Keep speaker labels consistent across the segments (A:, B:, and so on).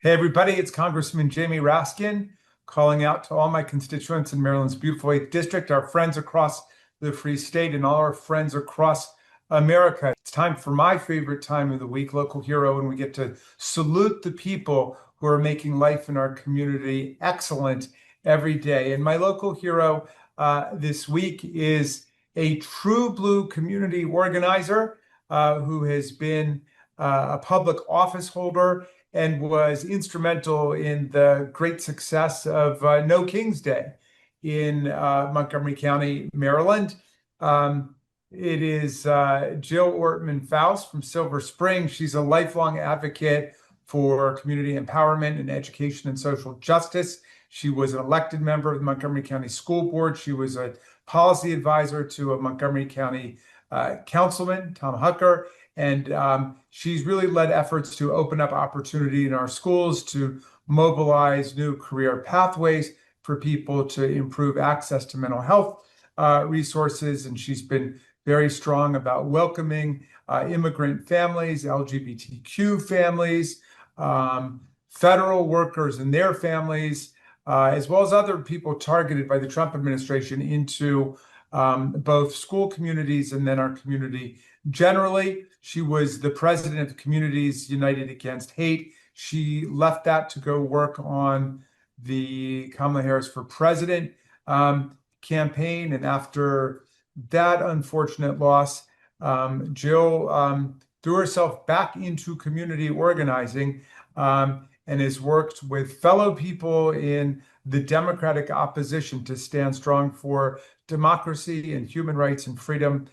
A: Hey, everybody, it's Congressman Jamie Raskin calling out to all my constituents in Maryland's beautiful 8th District, our friends across the Free State, and all our friends across America. It's time for my favorite time of the week, Local Hero, and we get to salute the people who are making life in our community excellent every day. And my local hero this week is a true blue community organizer who has been a public office holder and was instrumental in the great success of No King's Day in Montgomery County, Maryland. It is Jill Ortman-Fouse from Silver Spring. She's a lifelong advocate for community empowerment and education and social justice. She was an elected member of the Montgomery County School Board. She was a policy advisor to a Montgomery County councilman, Tom Hucker, and she's really led efforts to open up opportunity in our schools, to mobilize new career pathways for people to improve access to mental health resources. And she's been very strong about welcoming immigrant families, LGBTQ families, federal workers and their families, as well as other people targeted by the Trump administration into both school communities and then our community generally. She was the president of Communities United Against Hate. She left that to go work on the Kamala Harris for President campaign. And after that unfortunate loss, Jill threw herself back into community organizing and has worked with fellow people in the Democratic opposition to stand strong for democracy and human rights and freedom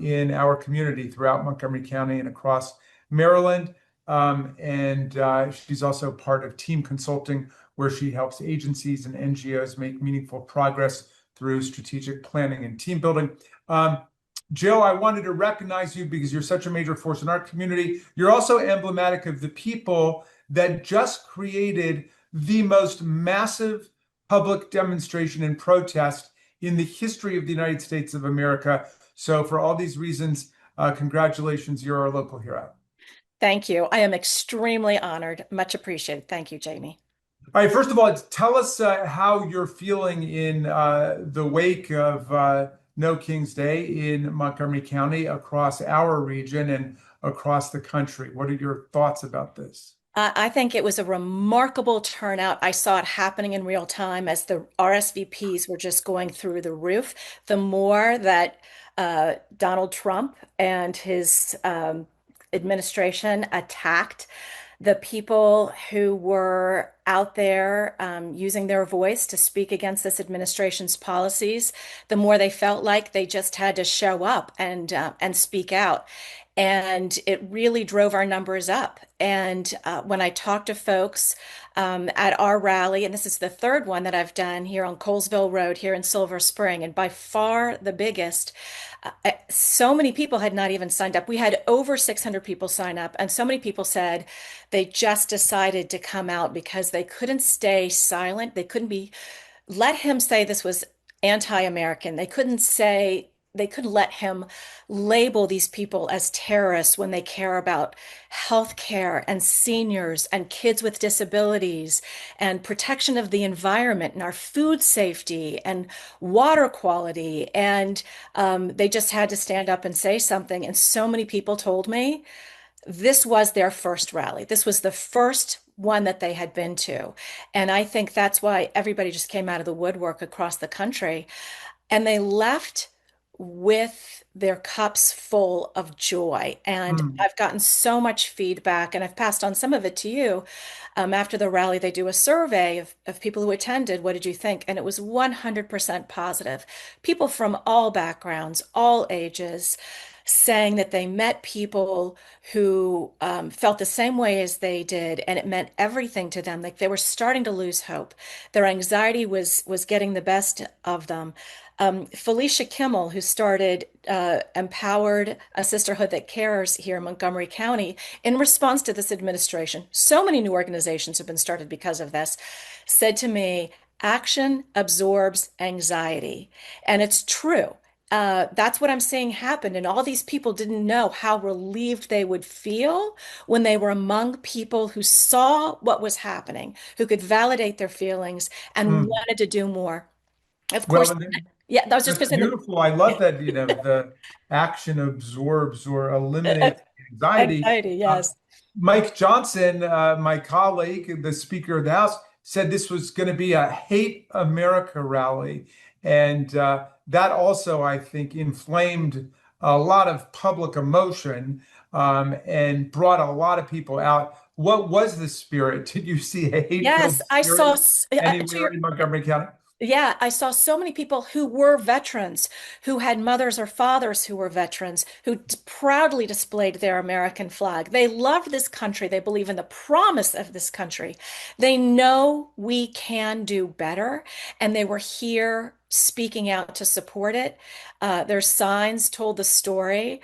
A: in our community throughout Montgomery County and across Maryland. She's also part of team consulting, where she helps agencies and NGOs make meaningful progress through strategic planning and team building. Jill, I wanted to recognize you because you're such a major force in our community. You're also emblematic of the people that just created the most massive public demonstration and protest in the history of the United States of America. So for all these reasons, congratulations, you're our local hero.
B: Thank you. I am extremely honored. Much appreciated. Thank you, Jamie.
A: All right, first of all, tell us how you're feeling in the wake of No King's Day in Montgomery County, across our region and across the country. What are your thoughts about this?
B: I think it was a remarkable turnout. I saw it happening in real time as the RSVPs were just going through the roof. The more that Donald Trump and his administration attacked the people who were out there using their voice to speak against this administration's policies, the more they felt like they just had to show up and speak out. And it really drove our numbers up. And when I talked to folks at our rally, and this is the third one that I've done here on Colesville Road here in Silver Spring, and by far the biggest, so many people had not even signed up. We had over 600 people sign up, and so many people said they just decided to come out because they couldn't stay silent. They couldn't let him say this was anti-American. They couldn't let him label these people as terrorists when they care about health care and seniors and kids with disabilities and protection of the environment and our food safety and water quality. And they just had to stand up and say something. And so many people told me this was their first rally. This was the first one that they had been to. And I think that's why everybody just came out of the woodwork across the country. And they left with their cups full of joy. And I've gotten so much feedback, and I've passed on some of it to you. After the rally, they do a survey of people who attended. What did you think? And it was 100% positive. People from all backgrounds, all ages, saying that they met people who felt the same way as they did, and it meant everything to them. Like they were starting to lose hope. Their anxiety was getting the best of them. Felicia Kimmel, who started Empowered, a sisterhood that cares here in Montgomery County, in response to this administration, so many new organizations have been started because of this, said to me, action absorbs anxiety. And it's true. That's what I'm seeing happen. And all these people didn't know how relieved they would feel when they were among people who saw what was happening, who could validate their feelings and
A: Hmm.
B: wanted to do more. Of
A: Well,
B: course,
A: and
B: yeah, I was just
A: that's
B: going to say
A: beautiful. I love that, the action absorbs or eliminates anxiety.
B: anxiety,
A: Uh,
B: yes.
A: Mike Johnson, my colleague, the Speaker of the House, said this was going to be a hate America rally. And that also, I think, inflamed a lot of public emotion, and brought a lot of people out. What was the spirit? Did you see a
B: Yes,
A: hate-filled
B: I saw,
A: spirit anywhere in Montgomery County?
B: yeah, I saw so many people who were veterans, who had mothers or fathers who were veterans, who proudly displayed their American flag. They love this country. They believe in the promise of this country. They know we can do better, and they were here speaking out to support it. Their signs told the story,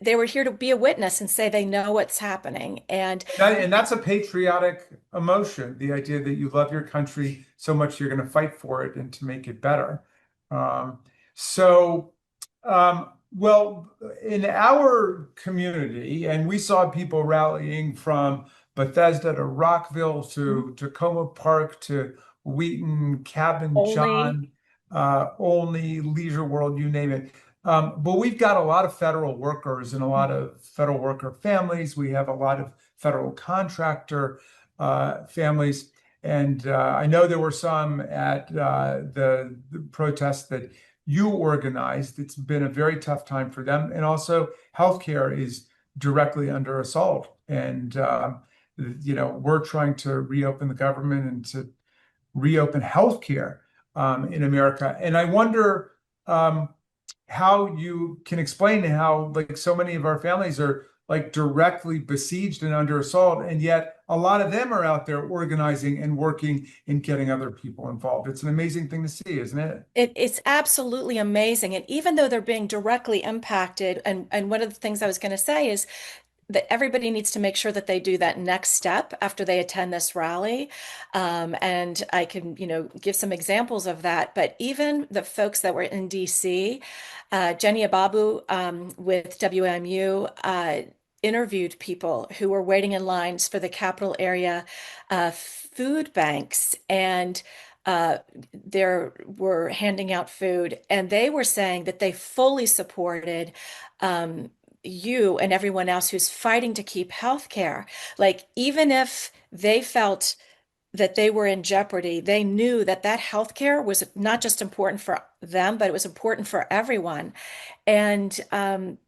B: they were here to be a witness and say they know what's happening. And
A: And that's a patriotic emotion, the idea that you love your country so much you're going to fight for it and to make it better. Um, so, well, in our community, and we saw people rallying from Bethesda to Rockville to Tacoma Park to Wheaton, Cabin
B: only
A: John, Olney, Leisure World, you name it. But we've got a lot of federal workers and a lot of federal worker families. We have a lot of federal contractor families. And I know there were some at the protest that you organized. It's been a very tough time for them. And also, healthcare is directly under assault. And, we're trying to reopen the government and to reopen healthcare in America. And I wonder, how you can explain how like so many of our families are like directly besieged and under assault, and yet a lot of them are out there organizing and working and getting other people involved. It's an amazing thing to see, isn't it?
B: It's absolutely amazing. And even though they're being directly impacted, and one of the things I was going to say is that everybody needs to make sure that they do that next step after they attend this rally. And I can, give some examples of that. But even the folks that were in DC, Jenny Ababu with WMU interviewed people who were waiting in lines for the capital area food banks, and there were handing out food, and they were saying that they fully supported you and everyone else who's fighting to keep healthcare. Like, even if they felt that they were in jeopardy, they knew that that healthcare was not just important for them, but it was important for everyone. And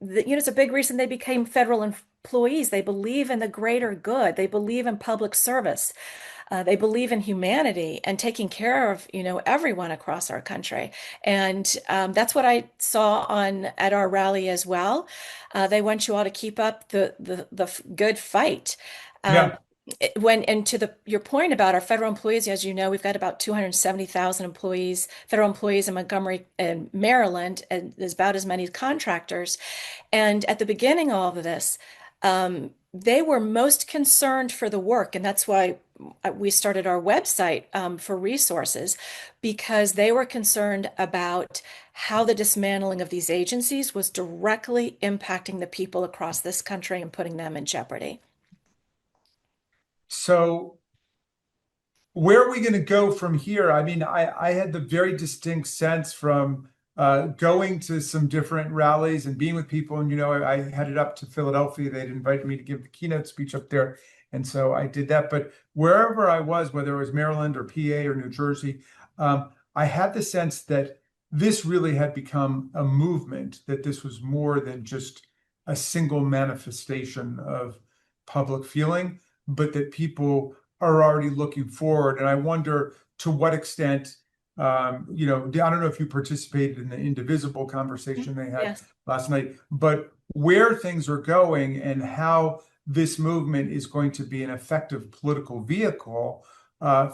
B: it's a big reason they became federal employees. They believe in the greater good. They believe in public service. They believe in humanity and taking care of, everyone across our country. And that's what I saw on at our rally as well. They want you all to keep up the good fight. Um,
A: Yeah.
B: and to your point about our federal employees, as you know, we've got about 270,000 employees, federal employees in Montgomery and Maryland, and there's about as many contractors. And at the beginning of all of this, they were most concerned for the work, and that's why we started our website for resources, because they were concerned about how the dismantling of these agencies was directly impacting the people across this country and putting them in jeopardy.
A: So where are we going to go from here? I mean, I had the very distinct sense from going to some different rallies and being with people. And, I headed up to Philadelphia. They'd invited me to give the keynote speech up there. And so I did that. But wherever I was, whether it was Maryland or PA or New Jersey, I had the sense that this really had become a movement, that this was more than just a single manifestation of public feeling, but that people are already looking forward. And I wonder to what extent, I don't know if you participated in the Indivisible conversation they had
B: Yes.
A: last night, but where things are going and how this movement is going to be an effective political vehicle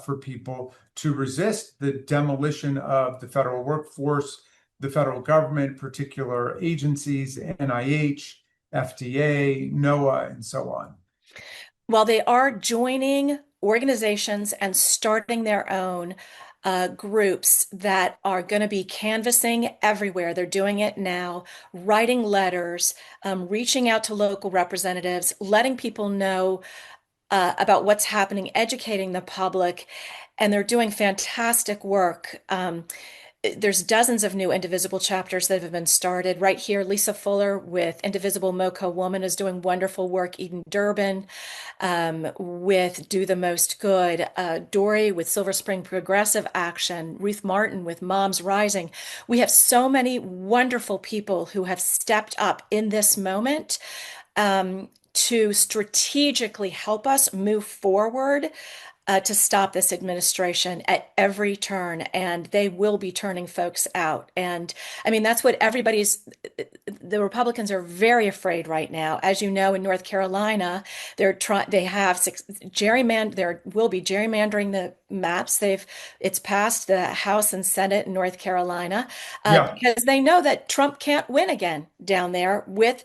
A: for people to resist the demolition of the federal workforce, the federal government, particular agencies, NIH, FDA, NOAA, and so on.
B: While they are joining organizations and starting their own, groups that are going to be canvassing everywhere. They're doing it now, writing letters, reaching out to local representatives, letting people know about what's happening, educating the public, and they're doing fantastic work. There's dozens of new Indivisible chapters that have been started. Right here, Lisa Fuller with Indivisible Moco Woman is doing wonderful work. Eden Durbin with Do the Most Good. Dory with Silver Spring Progressive Action. Ruth Martin with Moms Rising. We have so many wonderful people who have stepped up in this moment to strategically help us move forward to stop this administration at every turn, and they will be turning folks out. And I mean, that's what the Republicans are very afraid right now. As you know, in North Carolina, they have there will be gerrymandering the maps. It's passed the House and Senate in North Carolina
A: Yeah,
B: because they know that Trump can't win again down there with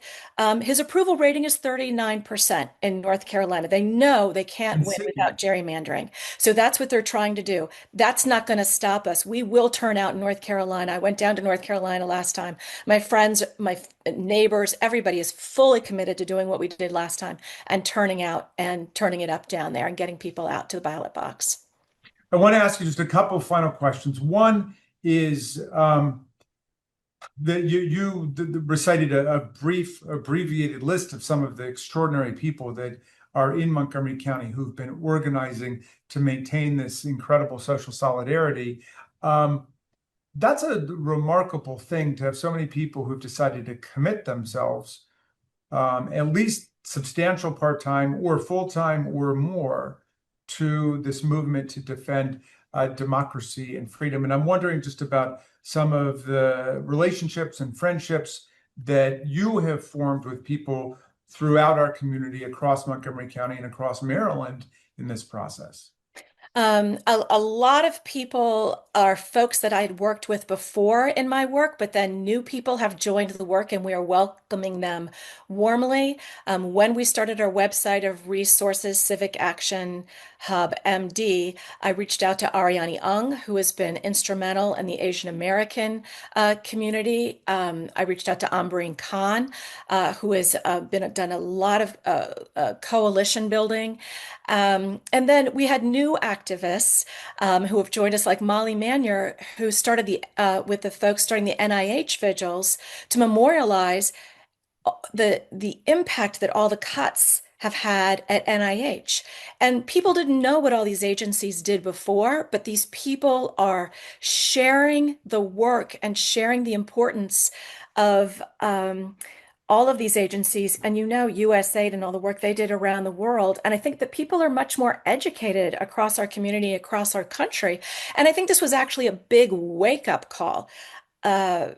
B: his approval rating is 39% in North Carolina. They know they can't win
A: insane.
B: without gerrymandering. So that's what they're trying to do. That's not going to stop us. We will turn out in North Carolina. I went down to North Carolina last time. My friends, my neighbors, everybody is fully committed to doing what we did last time and turning out and turning it up down there and getting people out to the ballot box.
A: I want to ask you just a couple of final questions. One is that you recited a brief abbreviated list of some of the extraordinary people that are in Montgomery County who've been organizing to maintain this incredible social solidarity. That's a remarkable thing to have so many people who've decided to commit themselves, at least substantial part-time or full-time or more, to this movement to defend democracy and freedom. And I'm wondering just about some of the relationships and friendships that you have formed with people throughout our community across Montgomery County and across Maryland in this process.
B: A lot of people are folks that I'd worked with before in my work, but then new people have joined the work and we are welcoming them warmly. When we started our website of resources, Civic Action Hub MD, I reached out to Ariane Ung, who has been instrumental in the Asian American community. I reached out to Ambreen Khan, who has done a lot of coalition building. And then we had new activists who have joined us, like Molly Manier, who started with the folks starting the NIH vigils to memorialize the impact that all the cuts have had at NIH. And people didn't know what all these agencies did before, but these people are sharing the work and sharing the importance of all of these agencies, and USAID and all the work they did around the world. And I think that people are much more educated across our community, across our country. And I think this was actually a big wake-up call uh,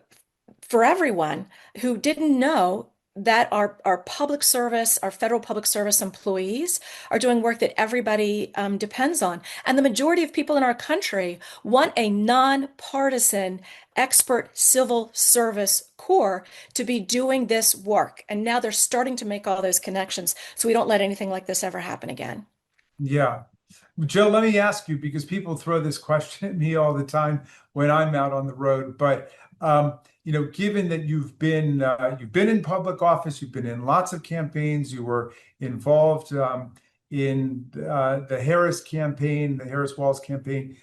B: for everyone who didn't know that our public service, our federal public service employees are doing work that everybody depends on. And the majority of people in our country want a nonpartisan expert civil service corps to be doing this work. And now they're starting to make all those connections so we don't let anything like this ever happen again.
A: Yeah. Jill, let me ask you, because people throw this question at me all the time when I'm out on the road. But given that you've been in public office, you've been in lots of campaigns, you were involved in the Harris campaign, the Harris Walz campaign,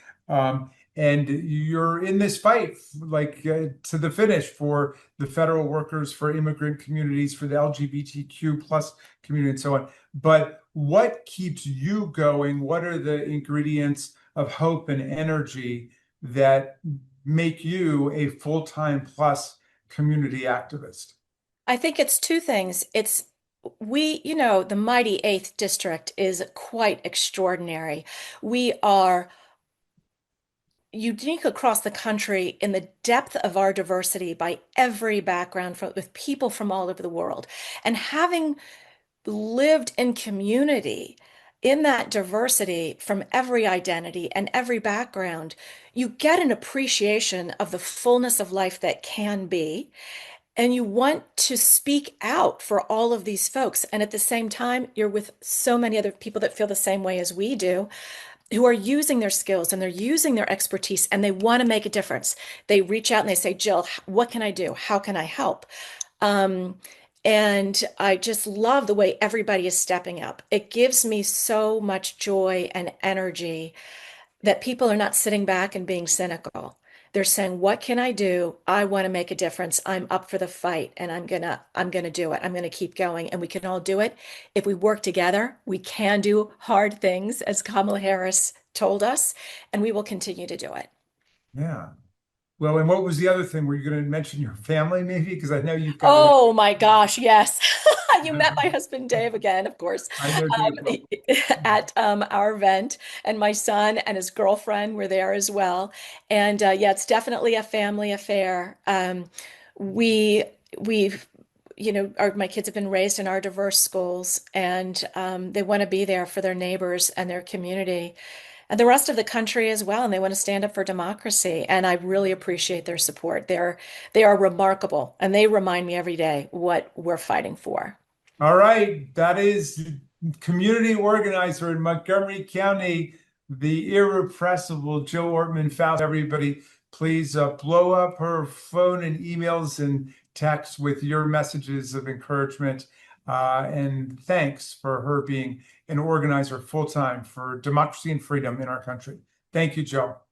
A: and you're in this fight to the finish for the federal workers, for immigrant communities, for the LGBTQ plus community, and so on. But what keeps you going? What are the ingredients of hope and energy that make you a full-time plus community activist?
B: I think it's two things. The mighty 8th district is quite extraordinary. We are unique across the country in the depth of our diversity by every background with people from all over the world. And having lived in community in that diversity from every identity and every background, you get an appreciation of the fullness of life that can be. And you want to speak out for all of these folks. And at the same time, you're with so many other people that feel the same way as we do. who are using their skills and they're using their expertise and they want to make a difference. They reach out and they say, Jill, what can I do? How can I help? Um, and I just love the way everybody is stepping up. It gives me so much joy and energy that people are not sitting back and being cynical. They're saying, "What can I do? I want to make a difference. I'm up for the fight and I'm gonna do it. I'm gonna keep going and we can all do it. If we work together, we can do hard things, as Kamala Harris told us, and we will continue to do it."
A: Yeah. Well, and what was the other thing? Were you going to mention your family maybe? Because I know you've got a
B: Oh my gosh, yes. You met my husband Dave again, of course,
A: I know Dave well.
B: at our event, and my son and his girlfriend were there as well. And yeah, it's definitely a family affair. We we've my kids have been raised in our diverse schools, and they want to be there for their neighbors and their community and the rest of the country as well, and they want to stand up for democracy. And I really appreciate their support. They are remarkable, and they remind me every day what we're fighting for.
A: All right. That is community organizer in Montgomery County, the irrepressible Jill Ortman-Fouse. Everybody, please blow up her phone and emails and texts with your messages of encouragement. And thanks for her being an organizer full time for democracy and freedom in our country. Thank you, Jill.